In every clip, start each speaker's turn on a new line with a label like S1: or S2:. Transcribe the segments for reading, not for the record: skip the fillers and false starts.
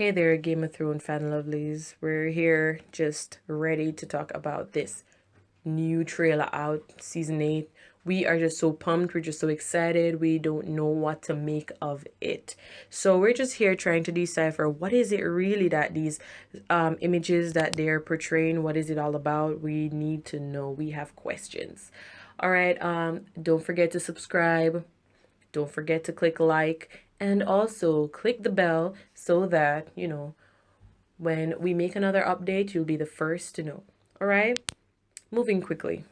S1: Hey there, Game of Thrones fan lovelies. We're here just ready to talk about this new trailer out, season 8. We are just so pumped. We're just so excited. We don't know what to make of it. So we're just here trying to decipher what is it really that these images that they're portraying, what is it all about? We need to know. We have questions. All right, don't forget to subscribe. Don't forget to click like and also click the bell so that, when we make another update, you'll be the first to know. All right? Moving quickly.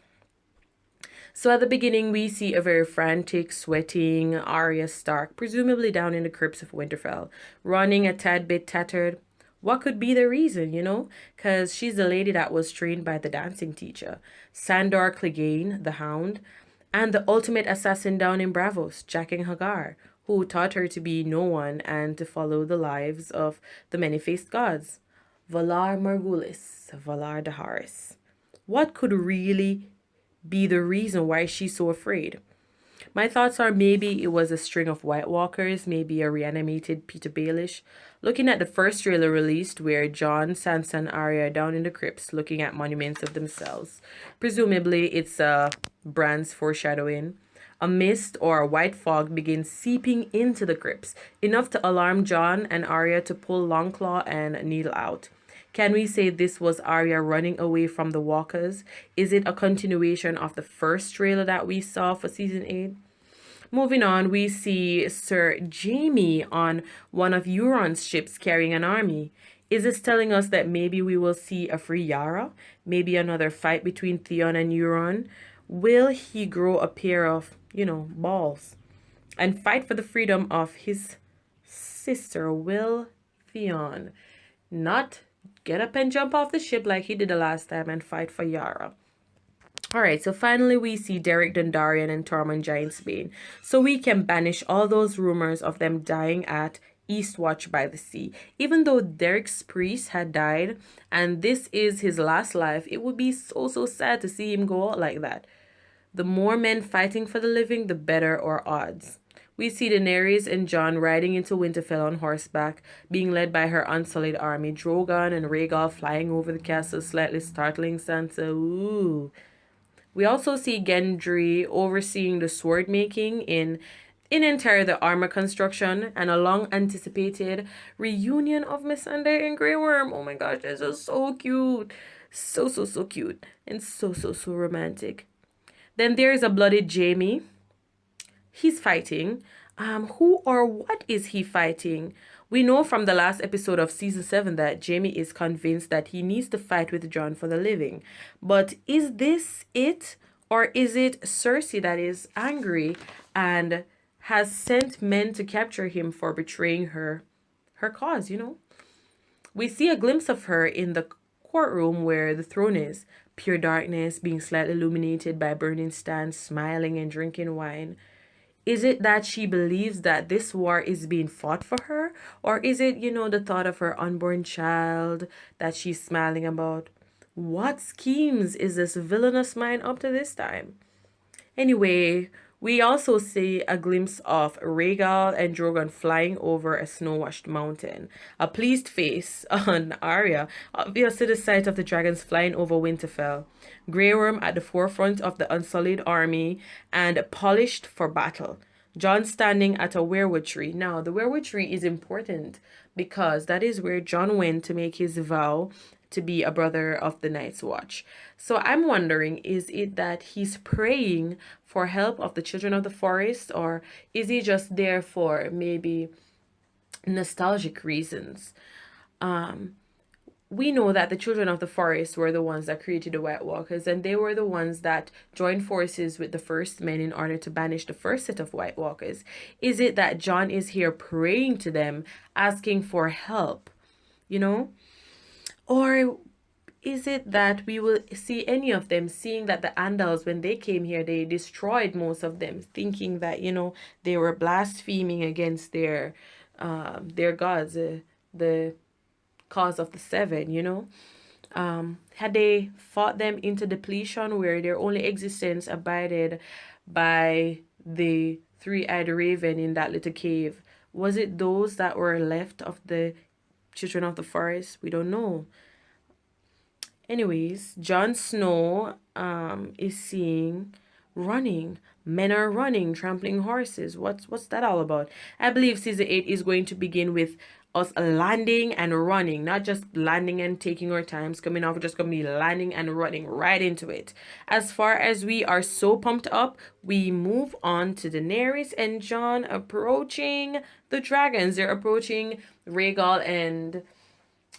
S1: So at the beginning, we see a very frantic, sweating Arya Stark, presumably down in the crypts of Winterfell, running a tad bit tattered. What could be the reason? Because she's the lady that was trained by the dancing teacher, Sandor Clegane, the Hound, and the ultimate assassin down in Bravos, Jaqen H'ghar, who taught her to be no one and to follow the lives of the many-faced gods. Valar Morghulis, Valar Dohaeris. What could really be the reason why she's so afraid? My thoughts are maybe it was a string of White Walkers, maybe a reanimated Peter Baelish. Looking at the first trailer released where Jon, Sansa, and Arya are down in the crypts looking at monuments of themselves. Presumably it's Bran's foreshadowing. A mist or a white fog begins seeping into the crypts, enough to alarm Jon and Arya to pull Longclaw and Needle out. Can we say this was Arya running away from the Walkers? Is it a continuation of the first trailer that we saw for season 8? Moving on, we see Sir Jaime on one of Euron's ships carrying an army. Is this telling us that maybe we will see a free Yara? Maybe another fight between Theon and Euron? Will he grow a pair of, balls and fight for the freedom of his sister? Will Theon not get up and jump off the ship like he did the last time and fight for Yara? All right, so finally we see Derek Dondarrion and Tormund Giantsbane. So we can banish all those rumors of them dying at Eastwatch by the Sea. Even though Derek's priest had died and this is his last life, it would be so sad to see him go out like that. The more men fighting for the living, the better our odds. We see Daenerys and Jon riding into Winterfell on horseback, being led by her unsullied army, Drogon and Rhaegal flying over the castle, slightly startling Sansa. Ooh. We also see Gendry overseeing the sword making in entire the armor construction and a long anticipated reunion of Missandei and Grey Worm. Oh my gosh, this is so cute. So cute. And so romantic. Then there's a blooded Jaime. He's fighting. Who or what is he fighting? We know from the last episode of season 7 that Jaime is convinced that he needs to fight with Jon for the living. But is this it? Or is it Cersei that is angry and has sent men to capture him for betraying her cause? We see a glimpse of her in the courtroom where the throne is. Pure darkness, being slightly illuminated by burning stands, smiling and drinking wine. Is it that she believes that this war is being fought for her? Or is it, the thought of her unborn child that she's smiling about? What schemes is this villainous mind up to this time? Anyway, we also see a glimpse of Rhaegal and Drogon flying over a snow-washed mountain. A pleased face on Arya, obviously the sight of the dragons flying over Winterfell. Grey Worm at the forefront of the Unsullied army and polished for battle. Jon standing at a weirwood tree. Now, the weirwood tree is important because that is where Jon went to make his vow to be a brother of the Night's Watch. So I'm wondering, is it that he's praying for help of the children of the forest, or is he just there for maybe nostalgic reasons? We know that the children of the forest were the ones that created the White Walkers, and they were the ones that joined forces with the first men in order to banish the first set of White Walkers. Is it that Jon is here praying to them, asking for help? Or is it that we will see any of them, seeing that the Andals, when they came here, they destroyed most of them, thinking that, they were blaspheming against their gods, the cause of the seven. Had they fought them into depletion where their only existence abided by the three-eyed raven in that little cave? Was it those that were left of the children of the forest? We don't know. Anyways, Jon Snow is seeing running. Men are running, trampling horses. What's that all about? I believe season 8 is going to begin with us landing and running, not just landing and taking our times coming off. We're just gonna be landing and running right into it. As far as we are so pumped up, we move on to Daenerys and Jon approaching the dragons. They're approaching Rhaegal and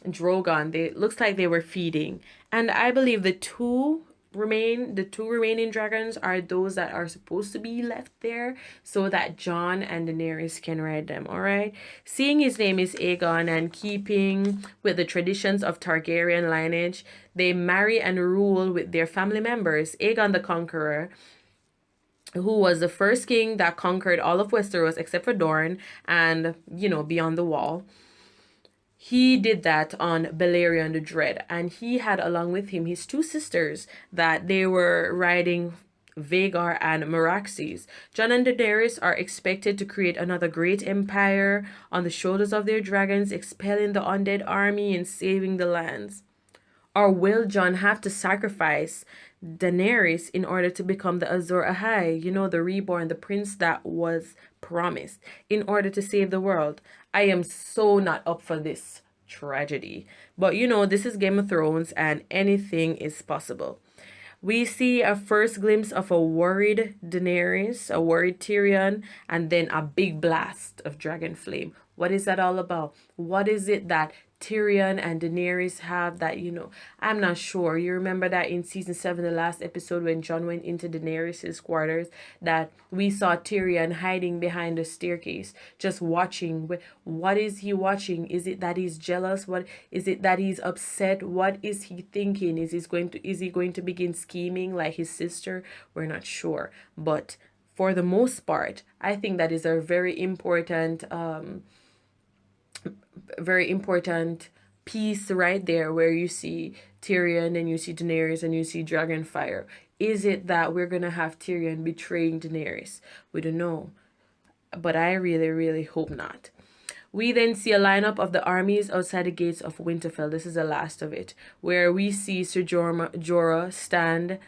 S1: Drogon. They looks like they were feeding, and I believe the two remaining dragons are those that are supposed to be left there so that Jon and Daenerys can ride them. All right. Seeing his name is Aegon and keeping with the traditions of Targaryen lineage, they marry and rule with their family members. Aegon the Conqueror, who was the first king that conquered all of Westeros except for Dorne and, beyond the wall. He did that on Balerion the Dread, and he had along with him his two sisters that they were riding Vhagar and Meraxes. Jon and Daenerys are expected to create another great empire on the shoulders of their dragons, expelling the undead army and saving the lands. Or will Jon have to sacrifice Daenerys in order to become the Azor Ahai, the reborn, the prince that was promised, in order to save the world? I am so not up for this tragedy. But this is Game of Thrones and anything is possible. We see a first glimpse of a worried Daenerys, a worried Tyrion, and then a big blast of dragon flame. What is that all about? What is it that Tyrion and Daenerys have that, I'm not sure. You remember that in season 7, the last episode when Jon went into Daenerys' quarters, that we saw Tyrion hiding behind the staircase, just watching. What is he watching? Is it that he's jealous? What is it that he's upset? What is he thinking? Is he going to begin scheming like his sister? We're not sure. But for the most part, I think that is a very important piece right there, where you see Tyrion and you see Daenerys and you see Dragonfire. Is it that we're gonna have Tyrion betraying Daenerys? We don't know, but I really, really hope not. We then see a lineup of the armies outside the gates of Winterfell. This is the last of it, where we see Ser Jorah stand.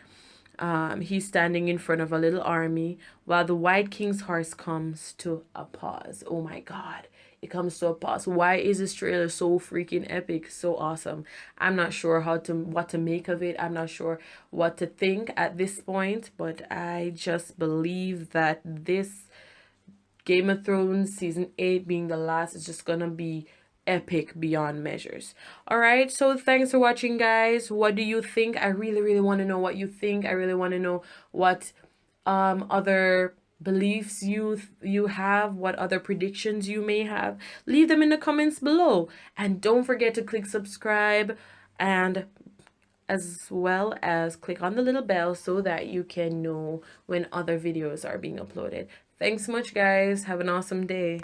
S1: He's standing in front of a little army while the White King's horse comes to a pause. Oh my God. It comes to a pause. Why is this trailer so freaking epic, so awesome? I'm not sure what to make of it. I'm not sure what to think at this point, but I just believe that this Game of Thrones season 8 being the last is just gonna be epic beyond measures. All right, so thanks for watching, guys. What do you think? I really want to know what you think. I really want to know what other beliefs you have, what other predictions you may have. Leave them in the comments below, and don't forget to click subscribe, and as well as click on the little bell so that you can know when other videos are being uploaded. Thanks so much, guys. Have an awesome day.